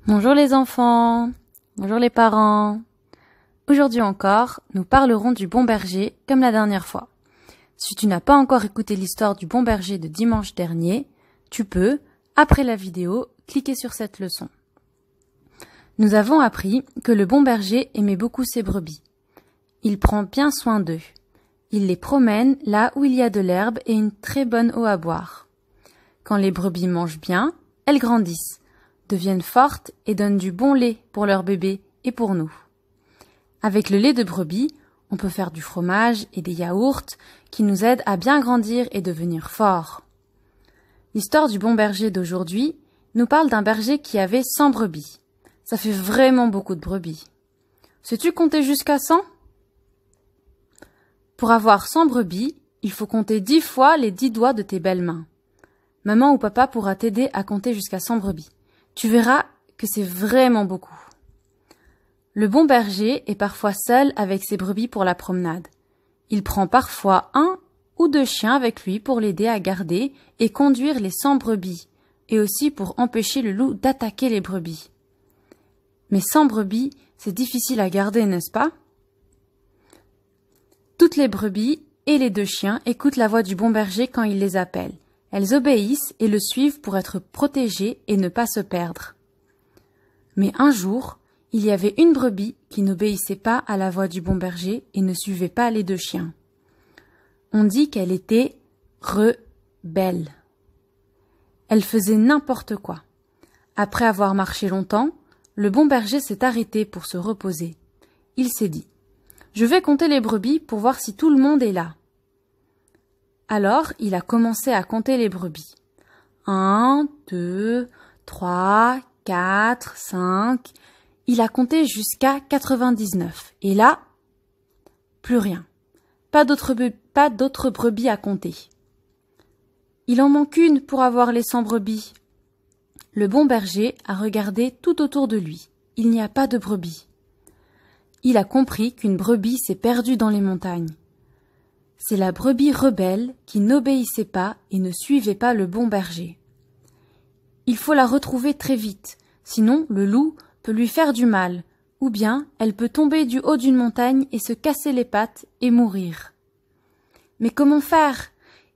Bonjour les enfants, bonjour les parents. Aujourd'hui encore, nous parlerons du bon berger comme la dernière fois. Si tu n'as pas encore écouté l'histoire du bon berger de dimanche dernier, tu peux, après la vidéo, cliquer sur cette leçon. Nous avons appris que le bon berger aimait beaucoup ses brebis. Il prend bien soin d'eux. Il les promène là où il y a de l'herbe et une très bonne eau à boire. Quand les brebis mangent bien, elles grandissent, deviennent fortes et donnent du bon lait pour leurs bébés et pour nous. Avec le lait de brebis, on peut faire du fromage et des yaourts qui nous aident à bien grandir et devenir forts. L'histoire du bon berger d'aujourd'hui nous parle d'un berger qui avait 100 brebis. Ça fait vraiment beaucoup de brebis. Sais-tu compter jusqu'à 100? Pour avoir 100 brebis, il faut compter 10 fois les 10 doigts de tes belles mains. Maman ou papa pourra t'aider à compter jusqu'à 100 brebis. Tu verras que c'est vraiment beaucoup. Le bon berger est parfois seul avec ses brebis pour la promenade. Il prend parfois 1 ou 2 chiens avec lui pour l'aider à garder et conduire les 100 brebis, et aussi pour empêcher le loup d'attaquer les brebis. Mais 100 brebis, c'est difficile à garder, n'est-ce pas? Toutes les brebis et les 2 chiens écoutent la voix du bon berger quand il les appelle. Elles obéissent et le suivent pour être protégées et ne pas se perdre. Mais un jour, il y avait une brebis qui n'obéissait pas à la voix du bon berger et ne suivait pas les 2 chiens. On dit qu'elle était rebelle. Elle faisait n'importe quoi. Après avoir marché longtemps, le bon berger s'est arrêté pour se reposer. Il s'est dit: « Je vais compter les brebis pour voir si tout le monde est là. » Alors, il a commencé à compter les brebis. 1, 2, 3, 4, 5... Il a compté jusqu'à 99. Et là, plus rien. Pas d'autres brebis à compter. Il en manque une pour avoir les 100 brebis. Le bon berger a regardé tout autour de lui. Il n'y a pas de brebis. Il a compris qu'une brebis s'est perdue dans les montagnes. C'est la brebis rebelle qui n'obéissait pas et ne suivait pas le bon berger. Il faut la retrouver très vite, sinon le loup peut lui faire du mal, ou bien elle peut tomber du haut d'une montagne et se casser les pattes et mourir. Mais comment faire?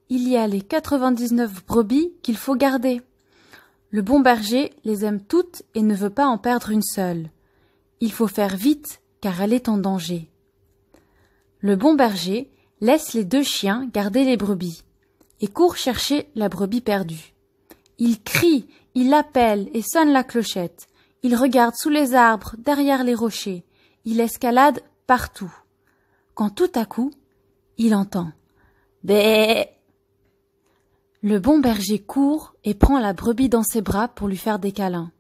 Il y a les 99 brebis qu'il faut garder. Le bon berger les aime toutes et ne veut pas en perdre une seule. Il faut faire vite car elle est en danger. Le bon berger laisse les 2 chiens garder les brebis et court chercher la brebis perdue. Il crie, il appelle et sonne la clochette. Il regarde sous les arbres, derrière les rochers. Il escalade partout. Quand tout à coup, il entend « Bé !» Le bon berger court et prend la brebis dans ses bras pour lui faire des câlins.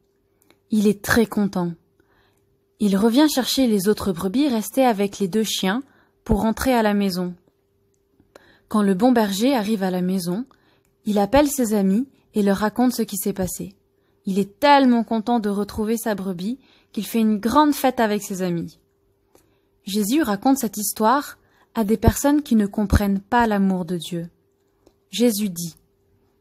Il est très content. Il revient chercher les autres brebis restées avec les 2 chiens pour rentrer à la maison. Quand le bon berger arrive à la maison, il appelle ses amis et leur raconte ce qui s'est passé. Il est tellement content de retrouver sa brebis qu'il fait une grande fête avec ses amis. Jésus raconte cette histoire à des personnes qui ne comprennent pas l'amour de Dieu. Jésus dit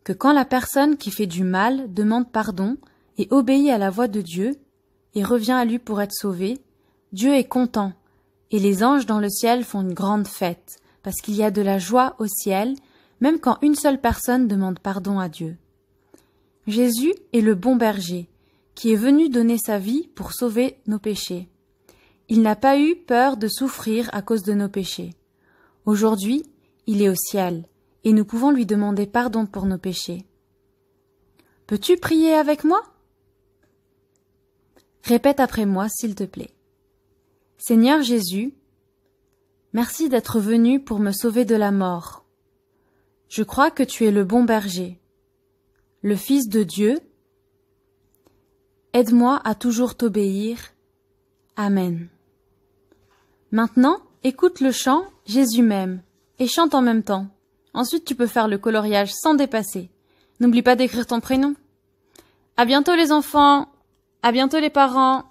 que quand la personne qui fait du mal demande pardon et obéit à la voix de Dieu et revient à lui pour être sauvé, Dieu est content et les anges dans le ciel font une grande fête parce qu'il y a de la joie au ciel même quand une seule personne demande pardon à Dieu. Jésus est le bon berger, qui est venu donner sa vie pour sauver nos péchés. Il n'a pas eu peur de souffrir à cause de nos péchés. Aujourd'hui, il est au ciel, et nous pouvons lui demander pardon pour nos péchés. Peux-tu prier avec moi? Répète après moi, s'il te plaît. Seigneur Jésus, merci d'être venu pour me sauver de la mort. Je crois que tu es le bon berger, le Fils de Dieu. Aide-moi à toujours t'obéir. Amen. Maintenant, écoute le chant « Jésus m'aime » et chante en même temps. Ensuite, tu peux faire le coloriage sans dépasser. N'oublie pas d'écrire ton prénom. À bientôt les enfants. À bientôt les parents.